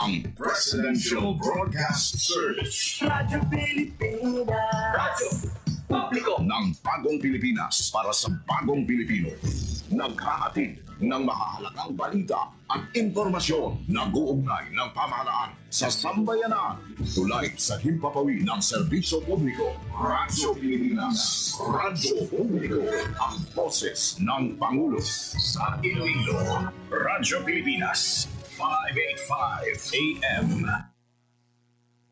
ang Presidential Broadcast Service. Radyo Pilipinas. Radyo Publiko ng Bagong Pilipinas para sa Bagong Pilipino. Naghahatid ng mahahalagang balita at impormasyon na guugnay ng pamahalaan sa sambayanan. Tulay sa himpapawid ng serbisyo publiko. Radyo Pilipinas. Radyo Publiko. Ang boses ng Pangulo sa Iloilo. Radyo Pilipinas. 585 AM.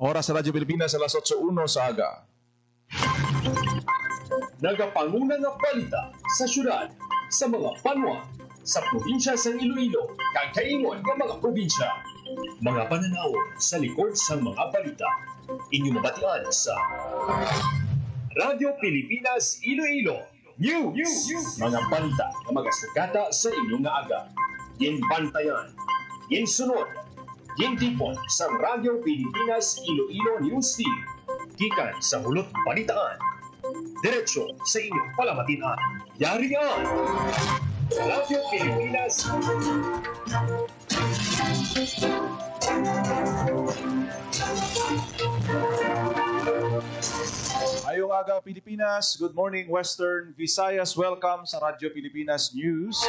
Oras sa Radyo Pilipinas, alas 8:01 sa aga. Nagapanguna nga balita sa syudad, sa mga banwa, sa probinsya sa Iloilo, kag kaingon nga mga probinsya. Mga pananaw sa likod sa mga balita. Inyong mabatian sa Radyo Pilipinas Iloilo News. Mga balita nga magasugata sa inyong nga aga. Ginbantayan, ginsunod, gintipon sa Radyo Pilipinas Iloilo News Team. Gikan sa hulot balitaan. Diretso sa inyong palamatian. Yari ang Radyo Pilipinas. Ayong aga Pilipinas, good morning Western Visayas. Welcome sa Radyo Pilipinas News.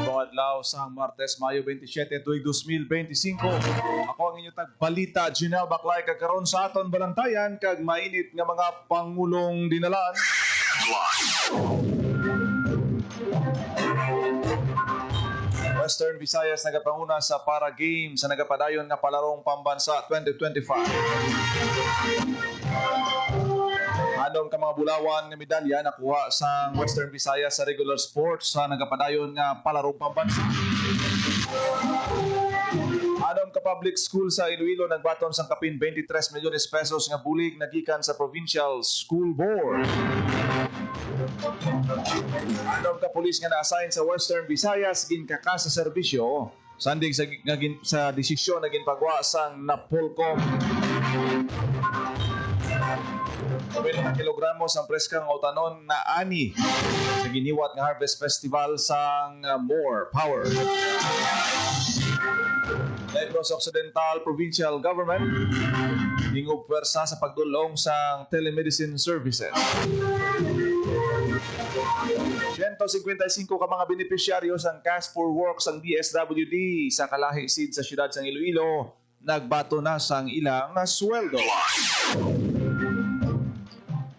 Bawat adlaw sa Martes, Mayo 27, 2025. Ako ang inyong tagbalita, Janelle Baclay, kagkaroon sa aton balantayan, kag mainit nga mga pangulong dinalan. Western Visayas nagapanguna sa Para Games sa nagapadayon nga palarong pambansa 2025. Anong ka mga bulawan nga medalya nakuha sa Western Visayas sa regular sports sa nagapadayon nga palarong pambansa. Anong ka public school sa Iloilo nagbaton sang kapin 23 milyones pesos nga bulig nagikan sa Provincial School Board. Anong ka pulis nga na-assign sa Western Visayas ginkaka sa serbisyo sandig sa desisyon na ginpagawa sang Napolcom. 90 kilogramos ang preskang utanon na ani sa giniwat nga Harvest Festival sang More Power. Negros Occidental Provincial Government hingob pwersa sa pagdulong sa telemedicine services. 155 ka mga benepisyaryo sang Cash for Work sang DSWD sa Kalahi Seed sa siyudad sang Iloilo nagbato na sang ilang sweldo.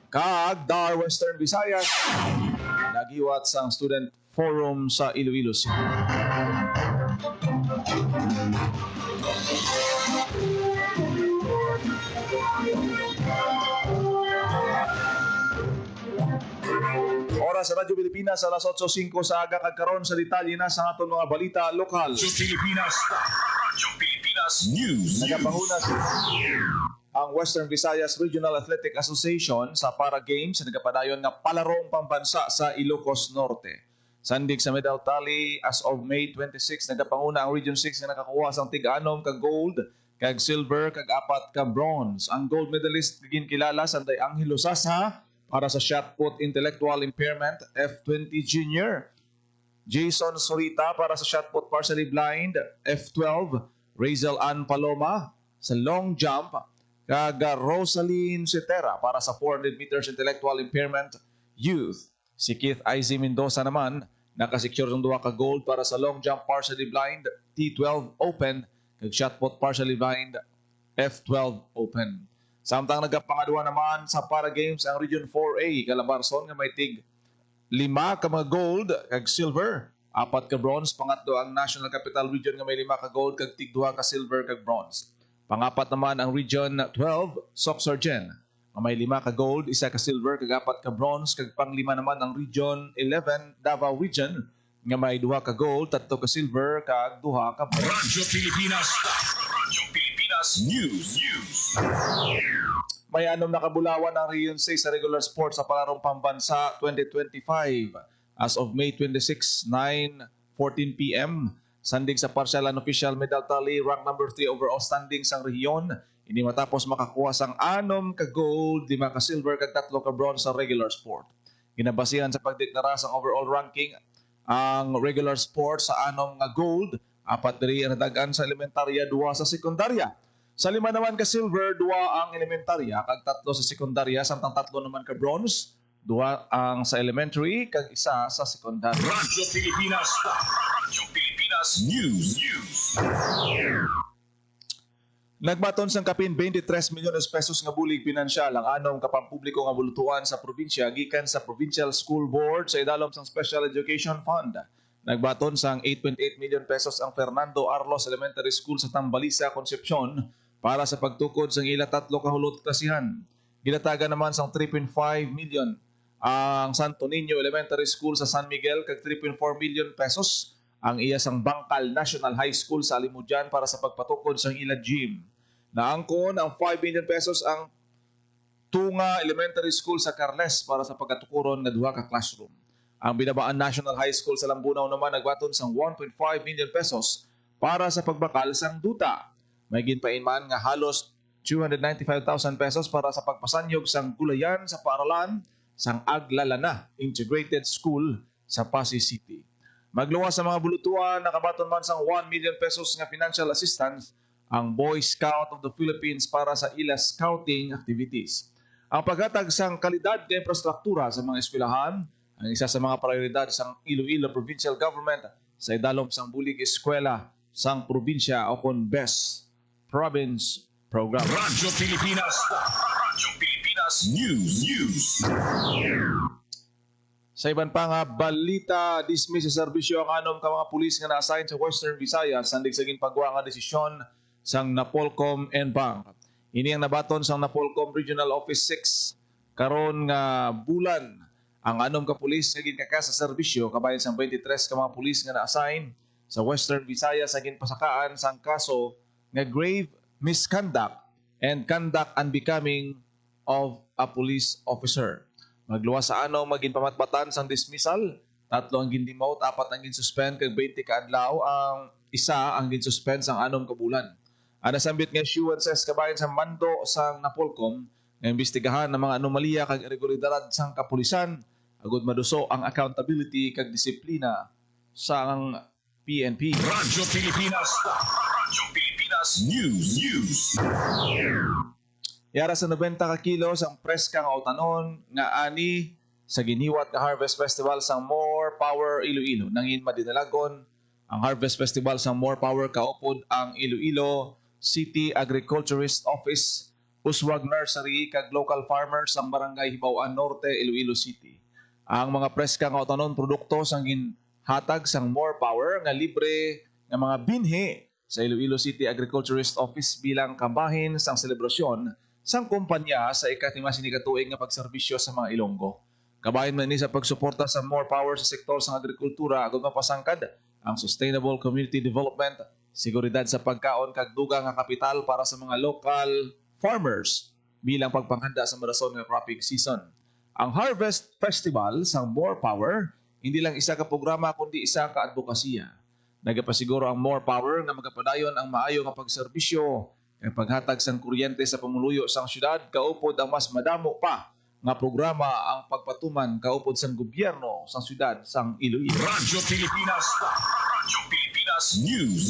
Kag Dar Western Visayas nagiwat sang Student Forum sa Iloilo City. Oras sa Radyo Pilipinas alas 8:05 sa aga kagkaroon sa detalye na sa aton mga balita lokal. Radyo Pilipinas. Radyo Pilipinas News. Nagapanguna ang Western Visayas Regional Athletic Association sa Para Games sa nagapadayon nga palarong pambansa sa Ilocos Norte. Sandig sa medal tally as of May 26 nagapanguna ang Region 6 nga nakakuha sang tig-anom ka gold, kag silver, kag 4 ka bronze. Ang gold medalist ginkilala sanday Angelo Sasa para sa shot put intellectual impairment F20 Junior. Jason Sorita para sa shot put partially blind F12. Razel Ann Paloma sa long jump, kag Rosaline Cetera para sa 400 meters intellectual impairment youth. Si Keith Izzy Mendoza naman nakasecure ng 2 ka gold para sa long jump partially blind T12 Open, kag shot put partially blind F12 Open. Samtang nagpangadua naman sa Para Games ang Region 4A, Calabarzon nga may tig 5 ka mga gold kag silver, 4 ka bronze. Pangatlo ang National Capital Region nga may 5 ka gold kag tig 2 ka silver kag bronze. Pangapat naman ang Region 12, Soxargen, nga may 5 ka gold, 1 ka silver kag 4 ka bronze. Kag panglima naman ang Region 11, Davao Region, nga may 2 ka gold, 3 ka silver kag 2 ka bronze. Radyo Pilipinas. Radyo Pilipinas News. May 6 na kabulawan ang Region 6 sa regular sports sa palarong pambansa 2025 as of May 26, 9:14 p.m. Sandig sa partial and official medal tally, rank number 3 overall standing sang rehiyon. Ini matapos makakuha sang 6 ka gold, 5 ka silver, kag 3 ka bronze sa regular sport. Ginabasihan sa pagdeklara sang overall ranking ang regular sport sa 6 nga gold, Apat diri ang nadagan sa elementarya, 2 sa sekundarya. Sa 5 naman ka silver, 2 ang elementarya, kag 3 sa sekundarya, samtang 3 naman ka bronze, 2 ang sa elementary, kag 1 sa sekundarya. Radyo Pilipinas. Radyo Pilipinas News. Nagbaton sang kapin 23 milyones pesos nga bulig pinansyal ang anong kapampubliko nga bulutuan sa probinsya gikan sa Provincial School Board sa idalom sang Special Education Fund. Nagbaton sang 8.8 million pesos ang Fernando Arlos Elementary School sa Tambalisa, Concepcion para sa pagtukod sang ila 3 ka hulot klasihan. Ginatagan naman sang 3.5 million ang Santo Niño Elementary School sa San Miguel kag 3.4 million pesos ang iya sang Bangkal National High School sa Alimujan para sa pagpatukod sang ila gym. Naangkon ang 5 million pesos ang Tunga Elementary School sa Carles para sa pagkatukuron nga 2 ka classroom. Ang Binabaan National High School sa Lambunaw naman nagbaton sang 1.5 million pesos para sa pagbakal sang duta. May ginpainman nga halos 295,000 pesos para sa pagpasanyog sang gulayan sa paaralan sang Aglalana Integrated School sa Pasay City. Magluwas sa mga bulutuan, nakabaton man sang 1 million pesos nga financial assistance ang Boy Scout of the Philippines para sa ila scouting activities. Ang paghatag sang kalidad nga infrastruktura sa mga eskwelahan ang isa sa mga prioridad sang Iloilo Provincial Government sa idalom sang bulig eskwela sang probinsya o kon Best Province Program. Radyo Pilipinas. Radyo Pilipinas News. Sa iban pa nga balita, dismiss sa serbisyo ang anom ka mga pulis nga na-assign sa Western Visayas sandig sa ginpagawa nga desisyon sang Napolcom NBank. Ini ang nabaton sang Napolcom Regional Office 6 karon nga bulan. Ang anom ka pulis nga ginkaka sa serbisyo kabayan sang 23 ka mga pulis nga na-assign sa Western Visayas sa ginpasakaan sang kaso nga grave misconduct and conduct unbecoming of a police officer. Magluwas sa ano maginpamatbatan sang dismissal, 3 ang gindemote, 4 ang ginsuspend kag 20 ka adlaw, ang isa ang ginsuspend sang 6 ka bulan. Ang nasambit nga issuances kabayan sa mando sang Napolcom nga imbestigahan ng mga anomalya kag irregularidad sang kapulisan agud maduso ang accountability kag disiplina sang PNP. Radyo Pilipinas. Radyo Pilipinas News. Yara sa 90 ka kilos ang preska nga utanon nga ani sa giniwat nga Harvest Festival sang More Power Iloilo. Nangin madinalagon ang Harvest Festival sang More Power kaupod ang Iloilo City Agriculturist Office, Uswag Nursery kag local farmers sang Barangay Hibaw-an Norte, Iloilo City. Ang mga preska nga utanon produkto sang ginhatag sang More Power nga libre nga mga binhi sa Iloilo City Agriculturist Office bilang kambahin sang selebrasyon sang kumpanya sa ika-52 nga pagserbisyo sa mga Ilonggo. Kabayan man ni sa pagsuporta sa More Power sa sektor sang agrikultura agud mapasangkad ang sustainable community development, seguridad sa pagkaon kag dugang nga kapital para sa mga local farmers bilang pagpanghanda sa marason nga cropping season. Ang Harvest Festival sang More Power hindi lang isa ka programa kundi isa ka advokasya. Nagapasiguro ang More Power nga magapadayon ang maayo nga pagserbisyo kay paghatag sang kuryente sa pamuluyo sang syudad kaupod ang mas madamo pa nga programa ang pagpatuman kaupod sang gobyerno sang syudad sang Iloilo. Radyo Pilipinas. Radyo Pilipinas News.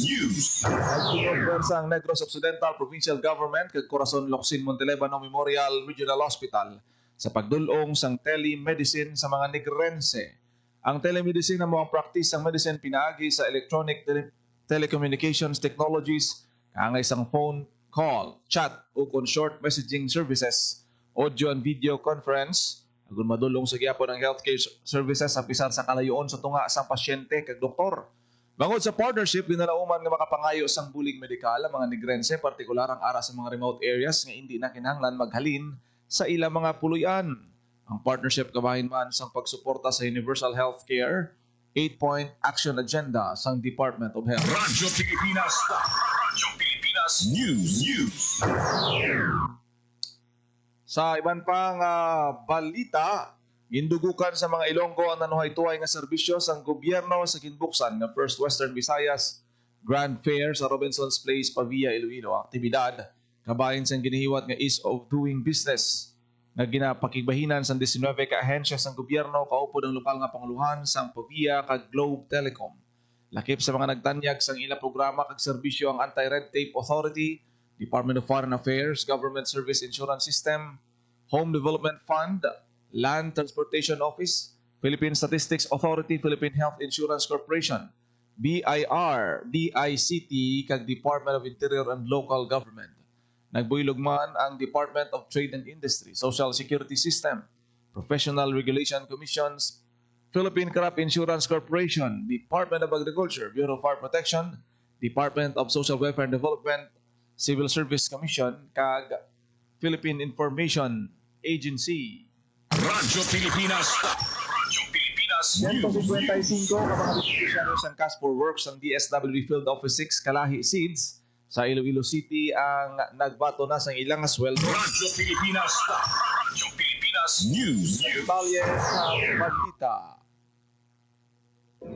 Nagtinod sang Negros Occidental Provincial Government kag Corazon Locsin Montelebano Memorial Regional Hospital sa pagdulong sang telemedicine sa mga Negrense. Ang telemedicine na mga practice ang medicine pinaagi sa electronic telecommunications technologies ang isang phone call, chat o short messaging services, audio and video conference, agon madulong sa gyapon ng healthcare services sa pisar sa kalayoon sa tunga sang pasyente kag doktor. Bangod sa partnership, ginalauman nga makapangayo sang bulig medikal ang mga Negrense, partikular ang ara sa mga remote areas nga hindi na kinahanglan maghalin sa ilang mga puluyan. Ang partnership kabahin man sang pagsuporta sa universal healthcare, 8-point action agenda sang Department of Health. Radyo Pilipinas. Radyo Pilipinas News. Sa iban pang balita, gindugukan sa mga Ilonggo ang nanuhay-tuhay nga serbisyo sang gobyerno sa ginbuksan nga First Western Visayas Grand Fair sa Robinson's Place, Pavia, Iloilo. Aktibidad kabahin sang ginihiwat nga ease of doing business nga ginapakigbahinan sang 19 ka ahensya sang gobyerno kaupod ang lokal nga panguluhan sang Pavia kag Globe Telecom. Lakip sa mga nagtanyag sang ila programa kag serbisyo ang Anti-Red Tape Authority, Department of Foreign Affairs, Government Service Insurance System, Home Development Fund, Land Transportation Office, Philippine Statistics Authority, Philippine Health Insurance Corporation, BIR, DICT, kag Department of Interior and Local Government. Nagbuylog man ang Department of Trade and Industry, Social Security System, Professional Regulation Commissions, Philippine Crop Insurance Corporation, Department of Agriculture, Bureau of Fire Protection, Department of Social Welfare and Development, Civil Service Commission, kag Philippine Information Agency. Radyo Pilipinas. Radyo Pilipinas News. 155 ka mga beneficiaries ng Cash for Works ng DSWD Field Office 6 Kalahi Seeds sa Iloilo City ang nagbato na sa ilang sweldo. Radyo Pilipinas. Radyo Pilipinas News. Detalye sa balita.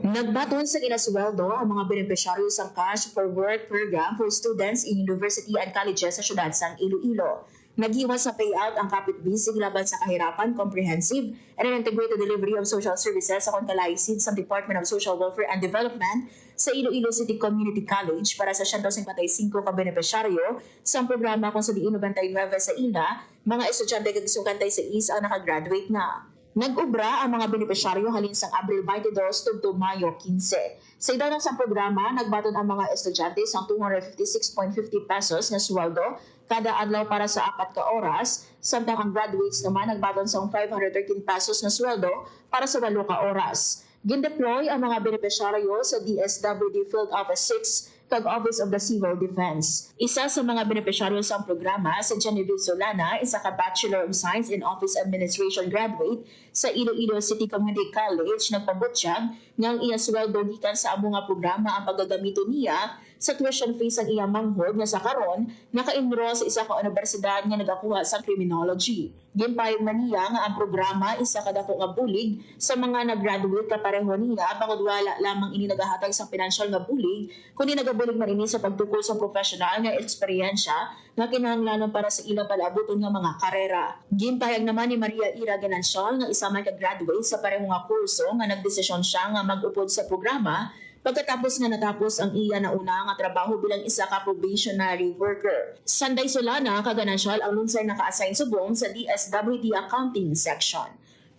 Nagbaton sa kinasweldo ang mga benepisyaryo sa Cash for Work program for students in university and colleges sa syudad sang Iloilo. Naghiwa sa payout ang kapit-bisig laban sa kahirapan, comprehensive and an integrated delivery of social services sa konkalaisid sa Department of Social Welfare and Development sa Iloilo City Community College para sa 155 ka benepisyaryo sa programa kung sa diin 99 sa ina, mga estudyante kag sukantay sa isa ang nakagraduate na. Nag-ubra ang mga benepisyaryo halin sang Abril 22 tugtog Mayo 15. Sa idadang sa programa, nagbaton ang mga estudyante sang 256.50 pesos na sweldo kada adlaw para sa 4 ka oras, samtang ang graduates naman nagbaton sang 513 pesos na sweldo para sa 8 ka oras. Gindeploy ang mga benepisyaryo sa DSWD Field Office 6 kag Office of the Civil Defense. Isa sa mga benepisyaryo sa programa si Genevieve Solana, isa ka Bachelor of Science in Office Administration graduate sa Iloilo City Community College, nagpabutyag ng iya sweldo gikan sa amo nga programa ang pagagamito niya sa tuition fees ang iyang manghod nga sa karon naka-enroll sa isa ka universidad nga nagakuha sa criminology. Ginpayag man niya nga ang programa isa ka dako nga bulig sa mga nag-graduate kapareho niya bangod wala lamang ini nagahatag sa financial nga bulig kundi nagabulig man ini sa pagtukol sa professional nga eksperyensya nga kinahanglanon para sa ilang palabuton nga mga karera. Ginpayag naman ni Maria Ira Ganancial nga isa man ka-graduate sa pareho nga kurso nga nagdesisyon siya nga mag-upod sa programa pagkatapos nga natapos ang iya na una nga trabaho bilang isa ka probationary worker. Sanday Solana, kaganansyal ang lunsay naka-assign subong sa DSWD Accounting Section.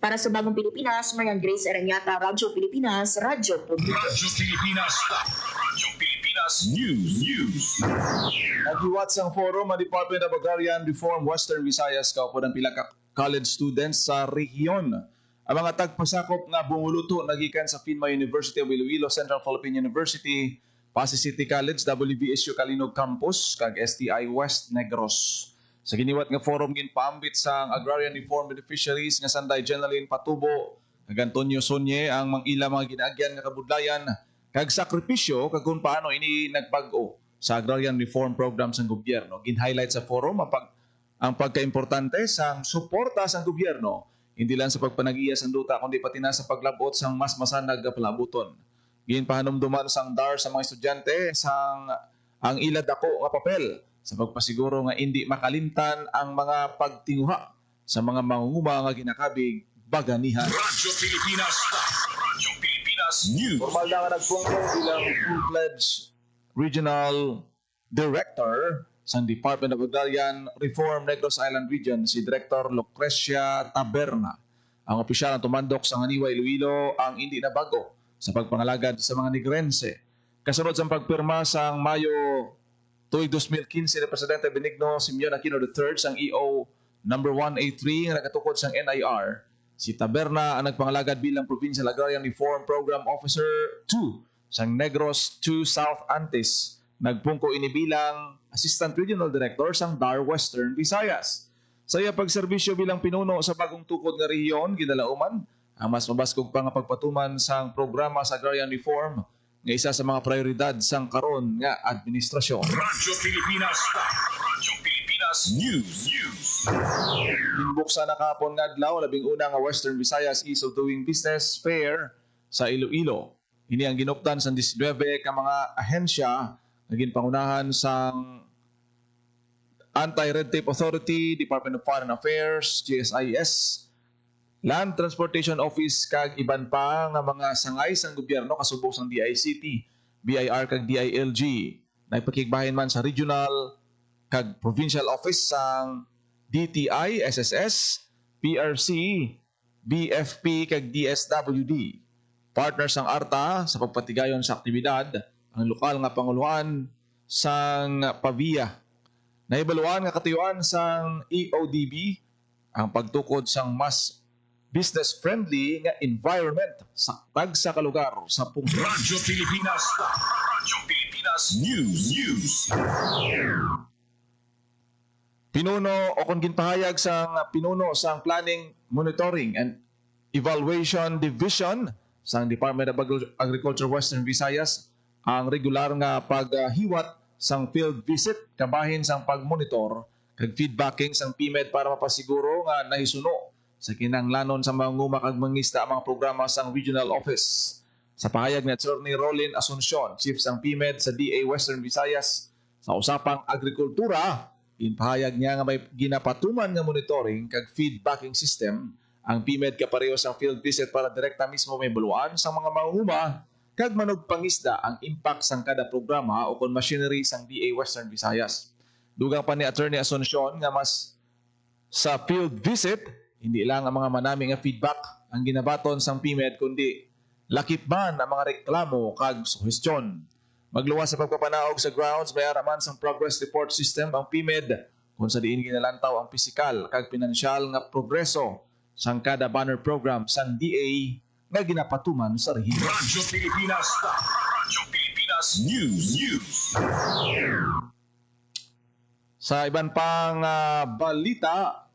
Para sa Bagong Pilipinas, Marian Grace Aranyata, Radyo Pilipinas, Radyo Publiko. Radyo Pilipinas. Radyo Pilipinas News. Naghiwat sang forum ang Department of Agrarian Reform Western Visayas kaupo ng pila ka college students sa rehiyon. Ang mga tagpasakop nga bumuluto nagikan sa FINMA University of Iloilo, Central Philippine University, Pasig City College, WVSU Kalinog Campus, kag STI West Negros. Sa giniwat nga forum ginpaambit sa Agrarian Reform Beneficiaries nga Sanday Jeneline Patubo, kag Antonio Sonye ang ila mga ginaagyan nga kabudlayan, kag sakripisyo kag kung paano ini nagbag-o sa Agrarian Reform Program sa gobyerno. Gin-highlight sa forum ang pagkaimportante sang suporta sa gobyerno hindi lang sa pagpanagiya sa duta kundi pati na sa paglabot sang mas masanag nga palabuton. Ginpahanumduman sang DAR sa mga estudyante sang ang ila dako nga papel sa pagpasiguro nga hindi makalimtan ang mga pagtinguha sa mga mangunguma nga ginakabig baganihan. Radyo Pilipinas. Radyo Pilipinas News. Formal na nga nagpungko bilang full-fledged regional director sa Department of Agrarian Reform Negros Island Region, si Director Lucrecia Taberna. Ang opisyal na tumandok sa Haniwa, Iloilo ang hindi na bago sa pagpangalagad sa mga Negrense. Kasunod sa pagpirma sa Mayo tuig 2015 ni Presidente Benigno Simeon Aquino III sang EO number 183 nga nagatukod sang NIR, si Taberna ang nagpangalagad bilang Provincial Agrarian Reform Program Officer 2 sang Negros 2 South Antis. Nagpungko ini bilang Assistant Regional Director sang DAR Western Visayas. Sa iya pagserbisyo bilang pinuno sa bagong tukod nga rehiyon, ginalauman ang mas mabaskog pa nga pagpatuman sang programa sa agrarian reform nga isa sa mga prioridad sang karon nga administrasyon. Radyo Pilipinas. Radyo Pilipinas News. Ginbuksan na kahapon nga adlaw labing una nga Western Visayas Ease of Doing Business Fair sa Iloilo. Ini ang ginuptan sa 19 ka mga ahensya na ginpangunahan sang Anti-Red Tape Authority, Department of Foreign Affairs, GSIS, Land Transportation Office kag iban pa nga mga sangay sang gobyerno kasubok sang DICT, BIR kag DILG. Nagpakigbahin man sa regional kag provincial office sang DTI, SSS, PRC, BFP kag DSWD. Partner sang ARTA sa pagpatigayon sa aktibidad ang lokal nga panguluhan sang PAVIA. Naibaluan nga katuyuan sang EODB ang pagtukod sang mas business-friendly nga environment sa tagsa ka lugar sa pungsod. Radyo Pilipinas. Radyo Pilipinas News. Pinuno o kung ginpahayag sang pinuno sang Planning, Monitoring and Evaluation Division sang Department of Agriculture Western Visayas ang regular nga paghiwat sang field visit kabahin sang pagmonitor kag feedbacking sang PMED para mapasiguro nga nahisuno sa kinahanglanon sa mga nguma kag mangista ang mga programa sang regional office. Sa pahayag ni Attorney Rolin Asuncion, Chief sang PMED sa DA Western Visayas sa usapang agrikultura, inpahayag niya nga may ginapatuman nga monitoring kag feedbacking system ang PMED kapareho sang field visit para direkta mismo may buluan sa mga manguma kag manugpangisda ang impact sang kada programa o kon machinery sang DA Western Visayas. Dugang pa ni Attorney Asuncion nga mas sa field visit hindi lang ang mga manami nga feedback ang ginabaton sang PMED kundi lakip man ang mga reklamo kag suhestyon. Magluwas sa pagpapanaog sa grounds may araman sang progress report system ang PMED kung sa diin ginalantaw ang pisikal kag pinansyal nga progreso sang kada banner program sang DA nga ginapatuman sa rehiyon. Radyo Pilipinas. Radyo Pilipinas News. Sa iban pang balita,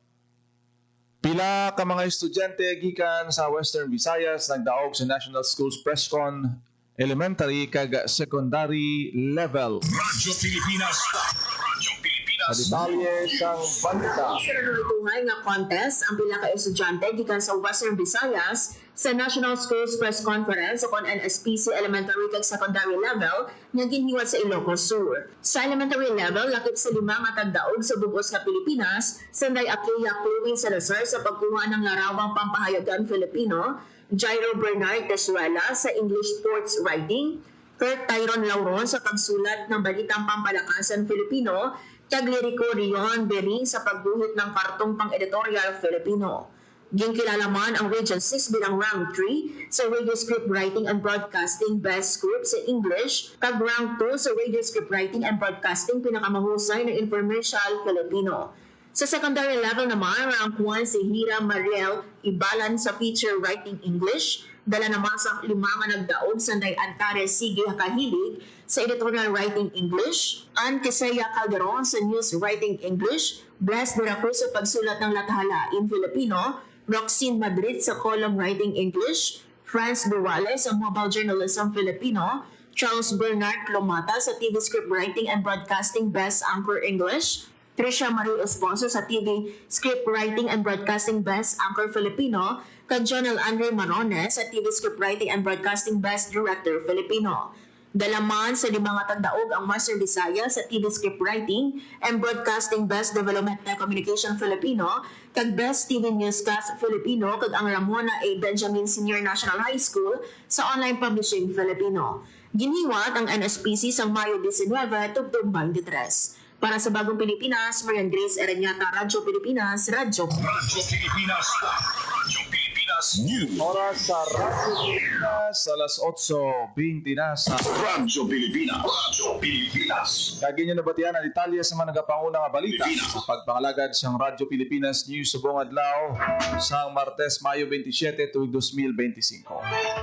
pila ka mga estudyante gikan sa Western Visayas nagdaog sa National Schools Presscon elementary kag secondary level. Radyo Pilipinas. Radyo Pilipinas. Sa detalye sang balita. Sa nanunituhay nga contest, ang pila ka estudyante gikan sa Western Visayas sa National Schools Press Conference o kon NSPC elementary kag secondary level nga ginhiwat sa Ilocos Sur. Sa elementary level, lakip sa 5 nga tagdaog sa bugos nga Pilipinas, sanday Akia Chloe Salazar sa pagkuha ng larawang pampahayagan Filipino, Jairo Bernard Tesuela sa English Sports Writing, Kurt Tyron Lauron sa pagsulat ng Balitang Pampalakasan Filipino, kag Lirico Rion Bering sa pagguhit ng kartong pang-editorial Filipino. Ginkilala man ang Region 6 bilang Rank 3 sa Radio Script Writing and Broadcasting Best Script sa English, kag Rank 2 sa Radio Script Writing and Broadcasting pinakamahusay na Informational Filipino. Sa secondary level naman, Rank 1 si Hira Mariel Ibalan sa Feature Writing English, dala naman sa 5 nga nagdaog sanday Antares Sige Kahilig sa Editorial Writing English, Ann Quisaya Calderon sa News Writing English, Bless de la Cruz sa pagsulat ng lathala in Filipino, Roxine Madrid sa Column Writing English, Franz Duwales sa Mobile Journalism Filipino, Charles Bernard Clomata sa TV Script Writing and Broadcasting Best Anchor English, Tricia Marie Esponso sa TV Script Writing and Broadcasting Best Anchor Filipino, kag Jonel Andre Marones sa TV Script Writing and Broadcasting Best Director Filipino. Dalaman sa 5 nga tagdaog ang Master Bisaya sa TV Script Writing and Broadcasting Best Developmental Communication Filipino, kag Best TV Newscast Filipino, kag ang Ramona A. Benjamin Senior National High School sa Online Publishing Filipino. Ginhiwat ang NSPC sa Mayo 19, tugtog 23. Para sa Bagong Pilipinas, Marian Grace Ereñata, Radyo Pilipinas, Radyo Pilipinas. Radyo Pilipinas News. Oras sa Radyo Pilipinas, alas 8:20 na sa Radyo Pilipinas. Radyo Pilipinas. Kagi nyo nabatian ang detalye sa mga nagapanguna nga balita sa pagpangalagad siyang Radyo Pilipinas News subong adlaw sa Martes, Mayo 27, tuig 2025.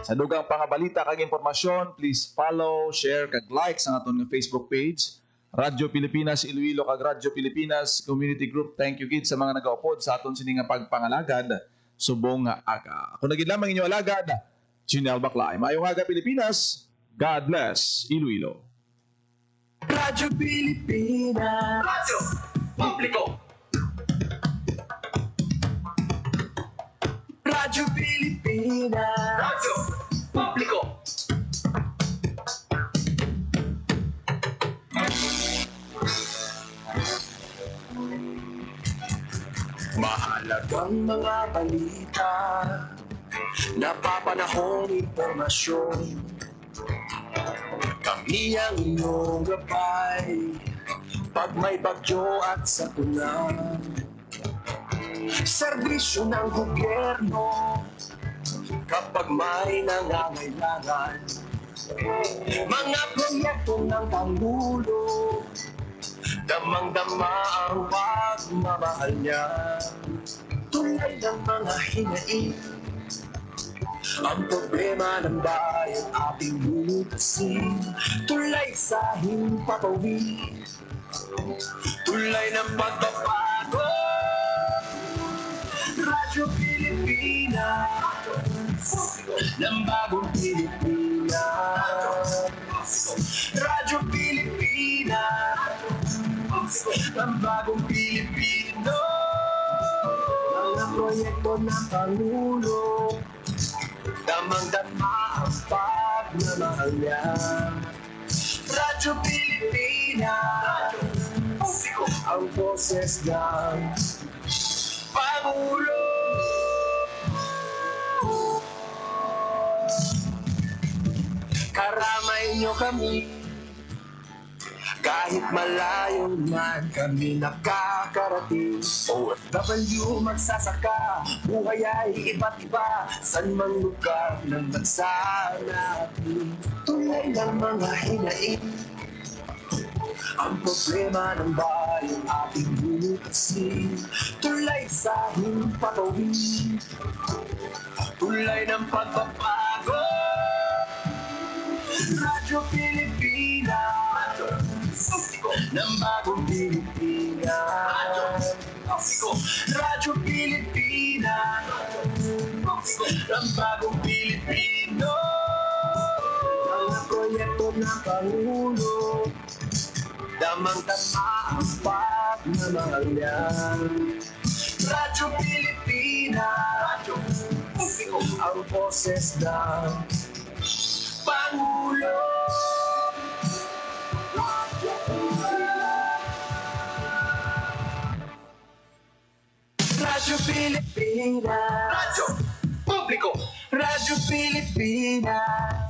Sa dugang pangabalita kag impormasyon, please follow, share kag like sa aton nga Facebook page Radyo Pilipinas Iloilo kag Radyo Pilipinas Community Group. Thank you kids sa mga nagaupod sa aton sini nga pagpangalagad subong nga aga. Ako nagid lamang inyo alagad, Chinel Baclay. Maayong aga Pilipinas. God bless Iloilo. Radyo Pilipinas. Radyo Publiko. Radyo Pilipinas. Radyo Publiko. Mahal Mahalagang mga balita, napapanahong impormasyon. Kami ang inyong gabay pag may bagyo at sakuna. Serbisyo ng gobyerno kapag may nangangailangan. Mga proyekto ng Pangulo, damang-dama ang pagmamahal niya. Tulad ng mga hinaing, ang problema ng bayan ating lulutasin. Tulay sa himpapawid, tulay ng pagbabago. Radyo Pilipinas, ng bagong Pilipinas. Radyo Pilipinas, ng bagong Pilipino. Mga proyekto ng Pangulo, damang-dama ang pagmamahal niya. Radyo Pilipinas, ang boses ng Pangulo. Karamay niyo kami, kahit malayo man kami nakakarating. OFW magsasaka, buhay ay iba't iba, san mang lugar ng bansa natin. Tulay ng mga hinaing, ang problema ng bayan ating lulutasin. Tulay sa himpapawid, tulay ng pagbabago. Radyo Pilipinas, ng bagong Pilipinas. Radyo Pilipinas, ng bagong Pilipino. Mga proyekto ng Pangulo, damang-dama ang pagmamahal niya. Radyo Pilipinas, ang boses ng Pangulo. Radyo Pilipinas, Radyo Publiko. Radyo Pilipinas.